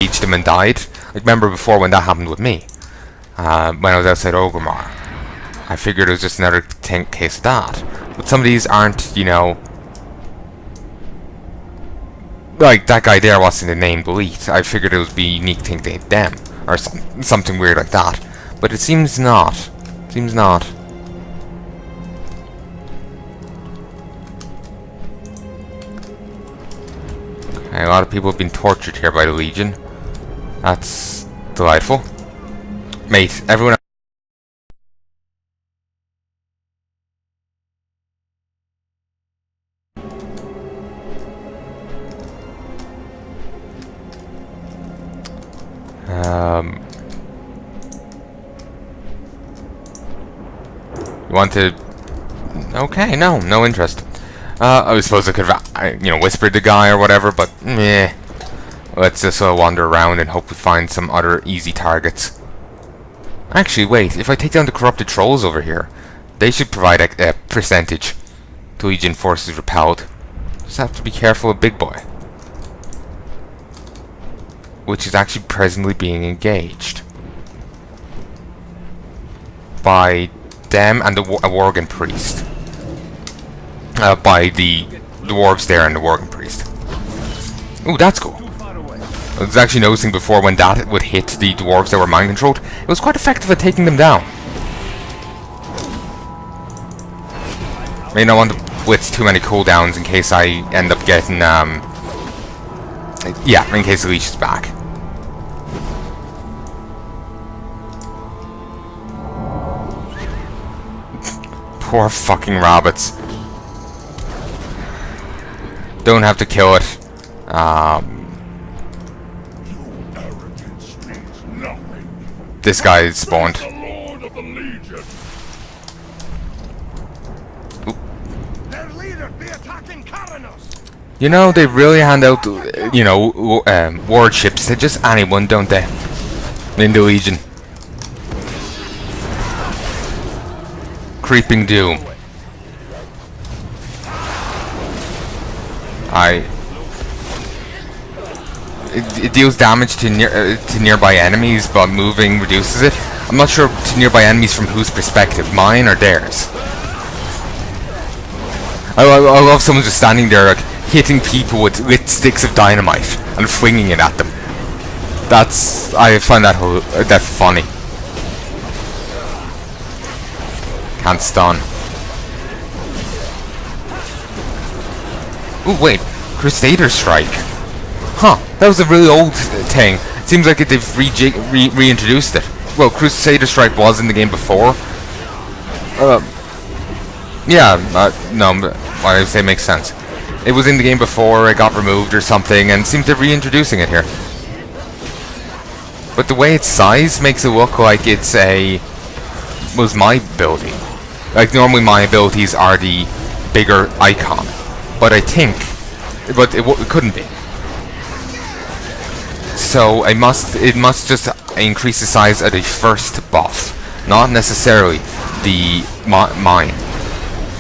reached them and died. I remember before when that happened with me. When I was outside Orgrimmar. I figured it was just another case of that. But some of these aren't, you know... Like, that guy there wasn't a named elite. I figured it would be a unique thing to hit them. Or something weird like that. But it seems not. Seems not. Okay, a lot of people have been tortured here by the Legion. That's delightful. Mate, everyone... You want to... Okay, no interest. I suppose I could have, you know, whispered the guy or whatever, but meh. Let's just wander around and hope we find some other easy targets. Actually, wait, if I take down the corrupted trolls over here, they should provide a percentage to Legion forces repelled. Just have to be careful of Big Boy, which is actually presently being engaged by them and a Worgen priest. By the dwarves there and the Worgen priest. Ooh, that's cool. I was actually noticing before when that would hit the dwarves that were mind controlled, it was quite effective at taking them down. May not want to blitz too many cooldowns in case I end up getting, yeah, in case the leech is back. Poor fucking rabbits. Don't have to kill it. This guy is spawned. You know, they really hand out, you know, warships to just anyone, don't they? In the Legion. Creeping Doom. It deals damage to nearby enemies, but moving reduces it. I'm not sure to nearby enemies from whose perspective, mine or theirs. I love someone just standing there, like, hitting people with lit sticks of dynamite and flinging it at them. I find that funny. Can't stun. Ooh, wait, Crusader Strike. Huh, that was a really old thing. It seems like they've reintroduced it. Well, Crusader Strike was in the game before. Yeah, no, what I say makes sense. It was in the game before, it got removed or something, and seems they're reintroducing it here. But the way it's sized makes it look like was my ability. Like, normally my abilities are the bigger icon. But it couldn't be. So it must just increase the size of the first buff, not necessarily the mine.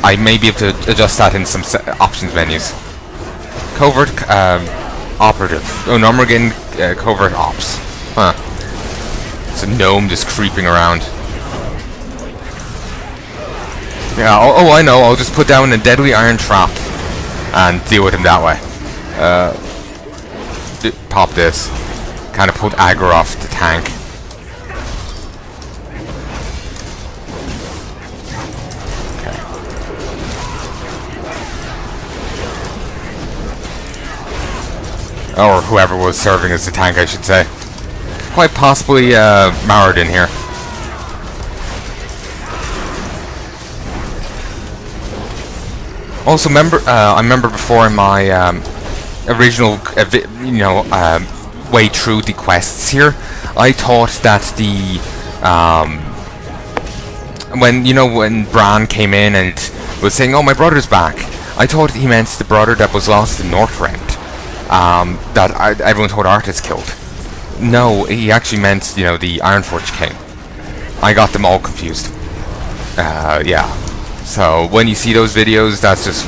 I may be able to adjust that in some options menus. Covert operative. Oh no, we're getting covert ops. Huh. It's a gnome just creeping around. Yeah. Oh, I know. I'll just put down a deadly iron trap and deal with him that way. Pop this. Kind of put aggro off the tank. Okay. Or whoever was serving as the tank, I should say. Quite possibly Maradin here. Also, I remember before in my original, way through the quests here, I thought that when Bran came in and was saying, "Oh, my brother's back," I thought he meant the brother that was lost in Northrend, that everyone thought Arthas killed. No, he actually meant, the Ironforge King. I got them all confused. Yeah. So when you see those videos, that's just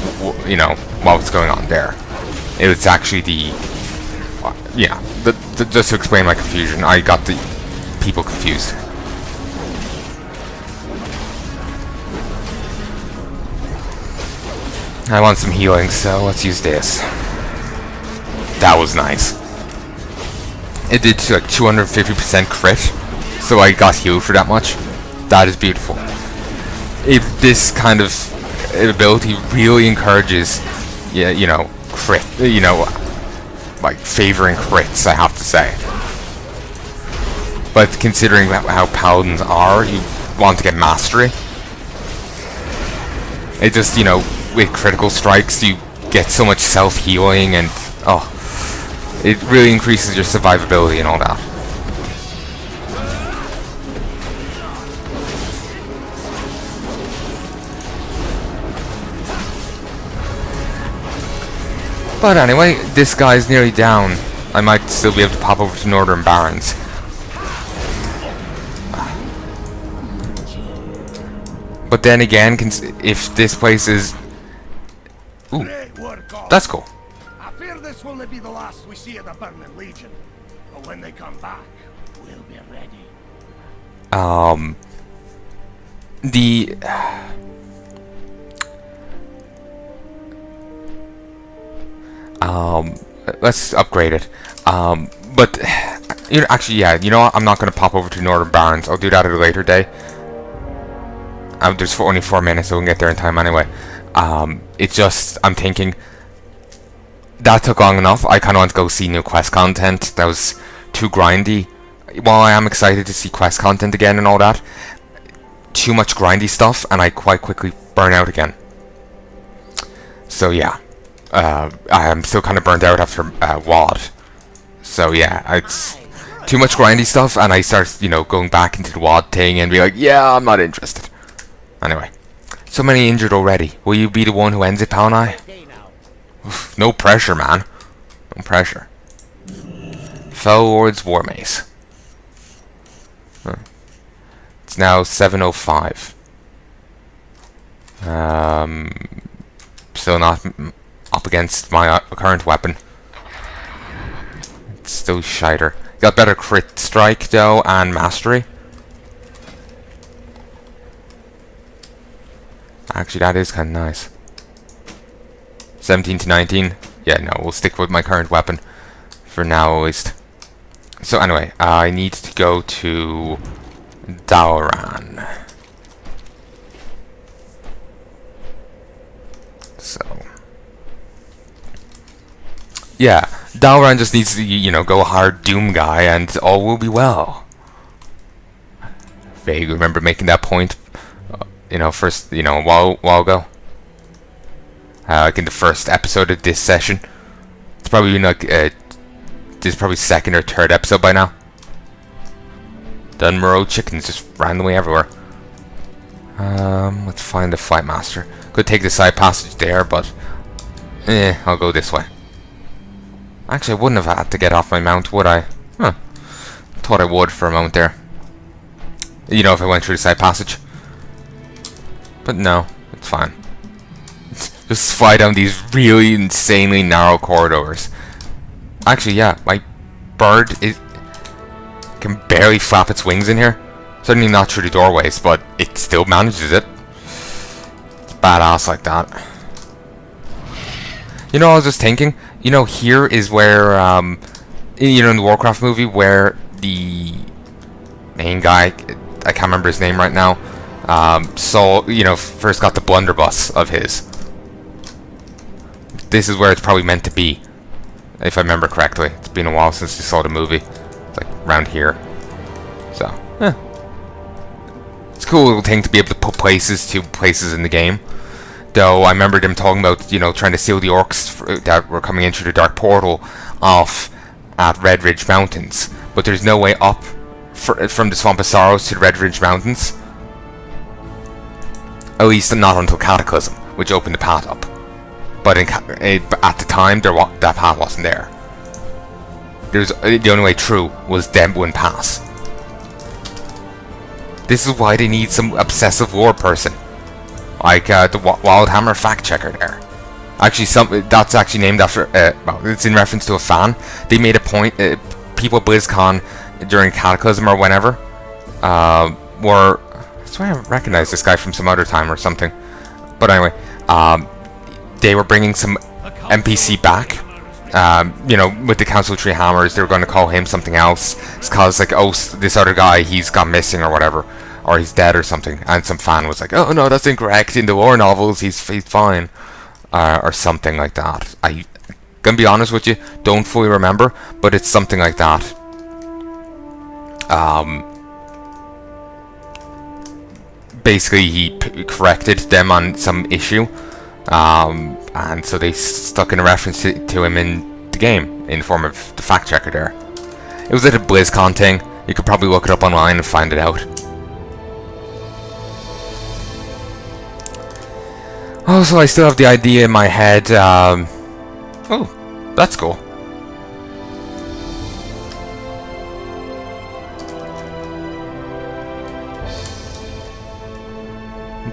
what's going on there. It's actually the just to explain my confusion, I got the people confused. I want some healing, so let's use this. That was nice. It did like 250% crit, so I got healed for that much. That is beautiful. This kind of ability really encourages, yeah, you know, crit. You know, like favoring crits, I have to say. But considering how paladins are, you want to get mastery. It just, you know, with critical strikes, you get so much self-healing, and oh, it really increases your survivability and all that. But anyway, this guy's nearly down. I might still be able to pop over to Northern Barrens. But then again, if this place is... Ooh, that's cool. I fear this will not be the last we see of the Burning Legion. But when they come back, we'll be ready. Let's upgrade it. But, you know, actually, yeah, you know what? I'm not going to pop over to Northern Barrens. I'll do that at a later day. There's only 4 minutes, so we can get there in time anyway. It's just, I'm thinking, that took long enough. I kind of want to go see new quest content. That was too grindy. While I am excited to see quest content again and all that, too much grindy stuff, and I quite quickly burn out again. So yeah. I am still kind of burnt out after WoD. So yeah, it's too much grindy stuff, and I start, you know, going back into the WoD thing and be like, yeah, I'm not interested. Anyway, so many injured already. Will you be the one who ends it, Palnai? Oof, no pressure, man. No pressure. Fell Lord's War Mace. Huh. It's now 7:05. Still not up against my current weapon. It's still shiter. Got better crit strike though, and mastery. Actually, that is kind of nice. 17 to 19. Yeah, no, we'll stick with my current weapon for now at least. So anyway, I need to go to Dalaran. So yeah, Dalaran just needs to, you know, go hard Doom guy, and all will be well. Vaguely remember making that point, you know, first, you know, a while ago. Like in the first episode of this session. It's probably been like, this is probably second or third episode by now. Dunmorrow chickens just randomly everywhere. Let's find the Flight Master. Could take the side passage there, but I'll go this way. Actually, I wouldn't have had to get off my mount, would I? Huh. Thought I would for a moment there. You know, if I went through the side passage. But no, it's fine. Just fly down these really insanely narrow corridors. Actually, yeah, my bird can barely flap its wings in here. Certainly not through the doorways, but it still manages it. It's badass like that. You know, I was just thinking, you know, here is where, you know, in the Warcraft movie, where the main guy, I can't remember his name right now, you know, first got the blunderbuss of his. This is where it's probably meant to be, if I remember correctly. It's been a while since you saw the movie. It's like around here. So, it's a cool little thing to be able to put places in the game. Though I remember them talking about, you know, trying to seal the orcs that were coming in through the Dark Portal off at Red Ridge Mountains. But there's no way up from the Swamp of Sorrows to the Red Ridge Mountains. At least not until Cataclysm, which opened the path up. But at the time, that path wasn't there. The only way through was Demwin Pass. This is why they need some obsessive lore person. Like the Wildhammer fact checker there. Actually, that's actually named after. Well, it's in reference to a fan. They made a point people at BlizzCon during Cataclysm or whenever were... I swear I recognize this guy from some other time or something. But anyway, they were bringing some NPC back. You know, with the Council Tree Hammers, they were going to call him something else. It's cause like, oh, this other guy, he's gone missing or whatever, or he's dead or something. And some fan was like, oh no, that's incorrect. In the lore novels, he's fine, or something like that. I gonna be honest with you, don't fully remember, but it's something like that. Basically, he corrected them on some issue. And so they stuck in a reference to him in the game in the form of the fact checker there. It was at a BlizzCon thing. You could probably look it up online and find it out. Also, I still have the idea in my head. Oh, that's cool.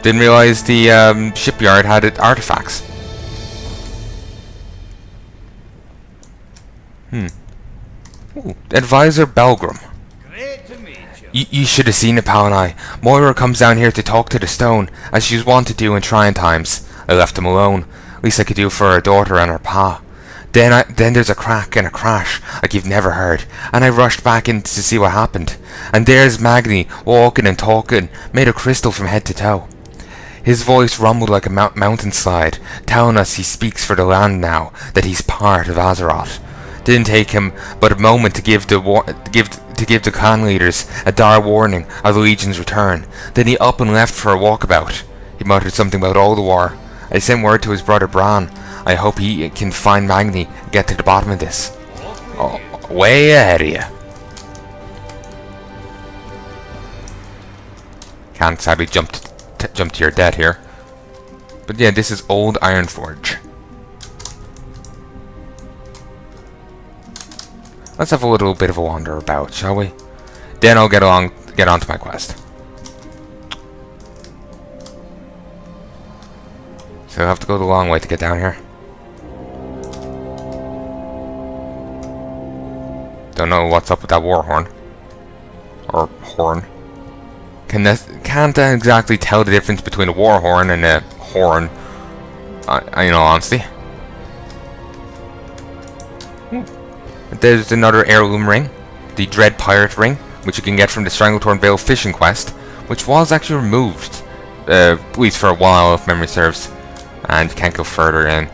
Didn't realize the shipyard had artifacts. Ooh, Advisor Belgrim. Great to meet you. You should have seen it, Palnai. Moira comes down here to talk to the stone, as she's wont to do in trying times. I left him alone. Least I could do for her daughter and her pa. Then there's a crack and a crash like you've never heard, and I rushed back in to see what happened. And there's Magni, walking and talking, made of crystal from head to toe. His voice rumbled like a mountain slide, telling us he speaks for the land now, that he's part of Azeroth. Didn't take him but a moment to give the clan leaders a dire warning of the Legion's return. Then he up and left for a walkabout. He muttered something about all the war. I sent word to his brother Bran. I hope he can find Magni and get to the bottom of this. Oh, way ahead of you. Can't sadly jump to your death here. But yeah, this is Old Ironforge. Let's have a little bit of a wander about, shall we? Then I'll get on to my quest. So I'll have to go the long way to get down here. Don't know what's up with that war horn. Or horn. Can't exactly tell the difference between a war horn and a horn, in all honesty. There's another heirloom ring, the Dread Pirate ring, which you can get from the Stranglethorn Vale fishing quest, which was actually removed, at least for a while if memory serves, and you can't go further in.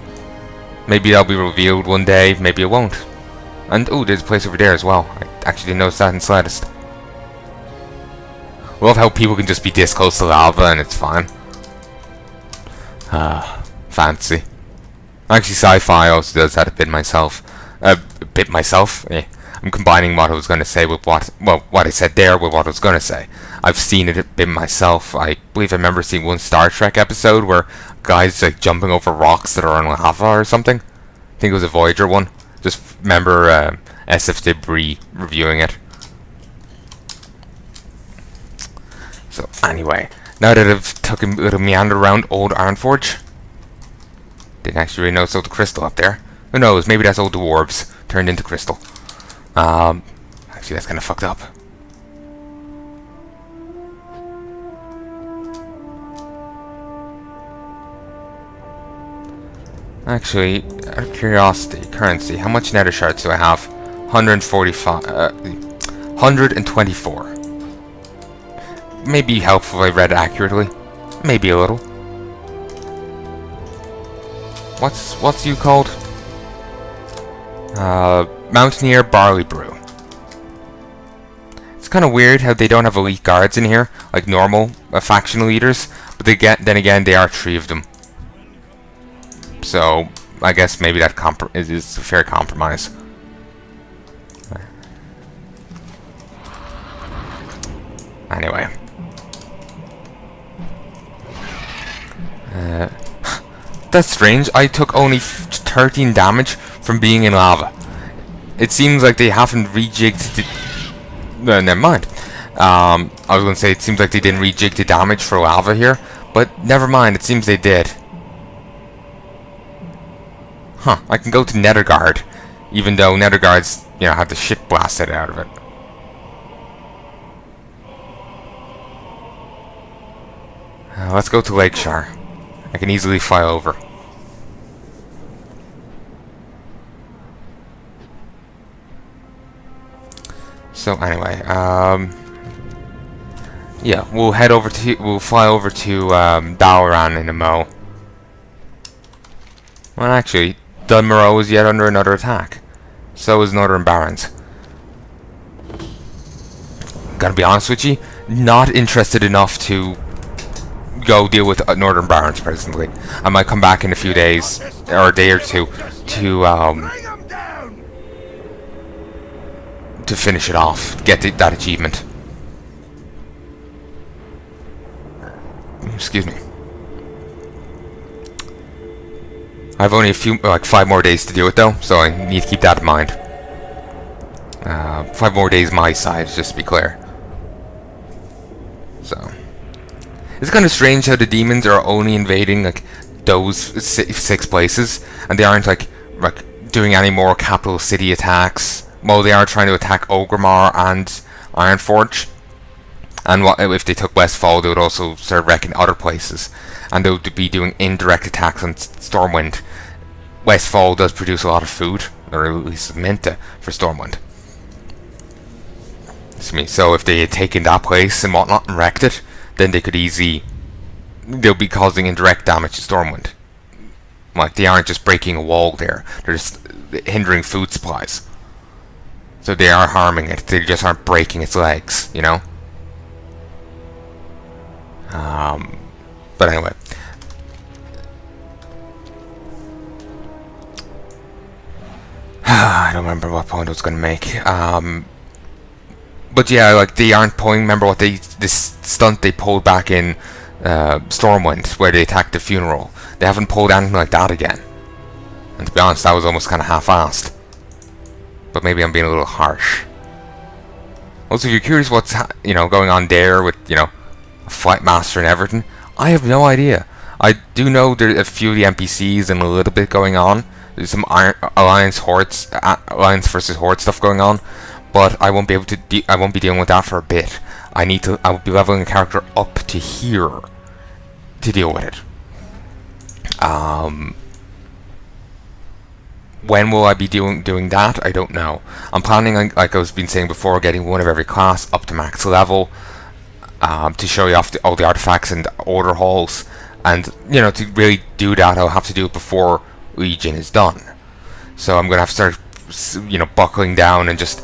Maybe that'll be revealed one day, maybe it won't. And oh, there's a place over there as well. I actually didn't notice that in the slightest. Love how people can just be this close to lava and it's fine. Fancy. Actually, sci-fi also does that a bit myself. I'm combining what I was going to say with what I said there with what I was going to say. I've seen it a bit myself. I believe I remember seeing one Star Trek episode where guys like jumping over rocks that are on lava or something. I think it was a Voyager one. Just remember SF Debris reviewing it. So anyway, now that I've took a little meander around Old Ironforge, didn't actually really notice the crystal up there. Who knows? Maybe that's old dwarves turned into crystal. Actually, that's kind of fucked up. Actually, out of curiosity, currency. How much nether shards do I have? 145. 124. Maybe helpful if I read it accurately. Maybe a little. What's you called? Mountaineer Barley Brew. It's kind of weird how they don't have elite guards in here, like normal faction leaders, but then again they are 3 of them. So I guess maybe that is a fair compromise. Anyway. That's strange. I took only 13 damage from being in lava. It seems like they haven't rejigged the... never mind. I was going to say it seems like they didn't rejig the damage for lava here, but never mind. It seems they did. Huh. I can go to Netherguard, even though Netherguard's you know, had the shit blasted out of it. Let's go to Val'sharah. I can easily fly over. So anyway, yeah, we'll fly over to Dalaran in a mo. Well, actually, Dunmaro is yet under another attack. So is Northern Barons. Gotta be honest with you, not interested enough to go deal with Northern Barons presently. I might come back in a few days, or a day or two, to finish it off, get that achievement. Excuse me. I've only like 5 more days to do it though, so I need to keep that in mind. 5 more days my side, just to be clear. So it's kind of strange how the demons are only invading like those 6 places, and they aren't like doing any more capital city attacks. Well, they are trying to attack Orgrimmar and Ironforge, and if they took Westfall, they would also start wrecking other places, and they would be doing indirect attacks on Stormwind. Westfall does produce a lot of food, or at least meant to, for Stormwind. So if they had taken that place and whatnot and wrecked it, then they could they'll be causing indirect damage to Stormwind. Like, they aren't just breaking a wall there, they're just hindering food supplies. So they are harming it, they just aren't breaking its legs, you know? But anyway. I don't remember what point I was going to make. But yeah, like, they aren't pulling, remember this stunt they pulled back in Stormwind, where they attacked the funeral. They haven't pulled anything like that again. And to be honest, that was almost kind of half-assed. But maybe I'm being a little harsh. Also, if you're curious what's going on there with, a Flight Master and everything, I have no idea. I do know there's a few of the NPCs and a little bit going on. There's some Alliance versus Horde stuff going on, but I won't be able to. I won't be dealing with that for a bit. I will be leveling a character up to here to deal with it. When will I be doing that? I don't know. I'm planning on, like I was been saying before, getting one of every class up to max level, to show you off all the artifacts and order halls, and to really do that, I'll have to do it before Legion is done. So I'm gonna have to start, buckling down and just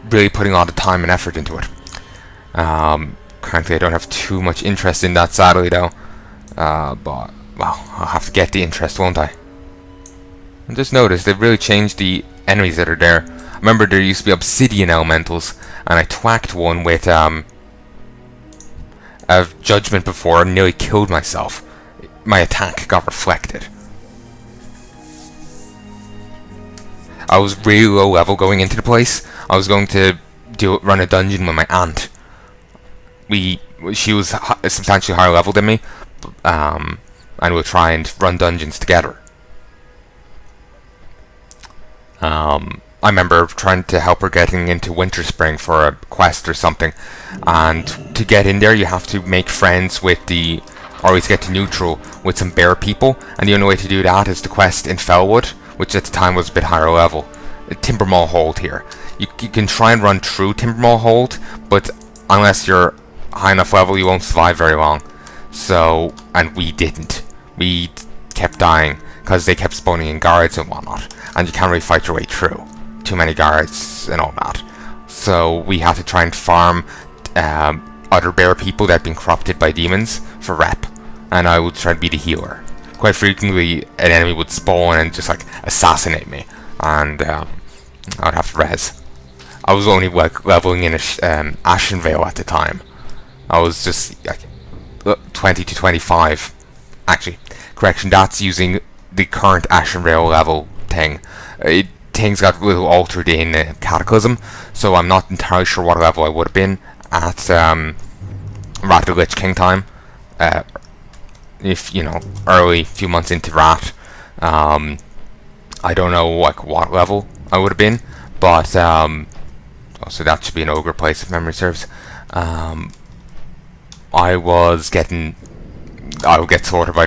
really putting a lot of time and effort into it. Currently, I don't have too much interest in that, sadly, though. But well, I'll have to get the interest, won't I? And just notice they've really changed the enemies that are there. Remember, there used to be obsidian elementals, and I twacked one with a judgment before and nearly killed myself. My attack got reflected. I was really low level going into the place. I was going to run a dungeon with my aunt. She was substantially higher level than me, and we'll try and run dungeons together. I remember trying to help her getting into Winterspring for a quest or something, and to get in there you have to make friends with or at least get to neutral with some bear people, and the only way to do that is to quest in Fellwood, which at the time was a bit higher level. Timbermaw Hold here. You can try and run through Timbermaw Hold, but unless you're high enough level you won't survive very long. So, and we didn't. We kept dying because they kept spawning in guards and whatnot, and you can't really fight your way through. Too many guards and all that. So we had to try and farm other bear people that had been corrupted by demons for rep, and I would try to be the healer. Quite frequently an enemy would spawn and just like assassinate me, and I would have to res. I was only like leveling in Ashenvale at the time. I was just like 20 to 25. Actually, correction, that's using the current Ashenvale level thing. Things got a little altered in Cataclysm, so I'm not entirely sure what level I would have been at Wrath of the Lich King time. If early few months into Wrath, I don't know like what level I would have been, But oh, so that should be an ogre place if memory serves. I'll get sorted by the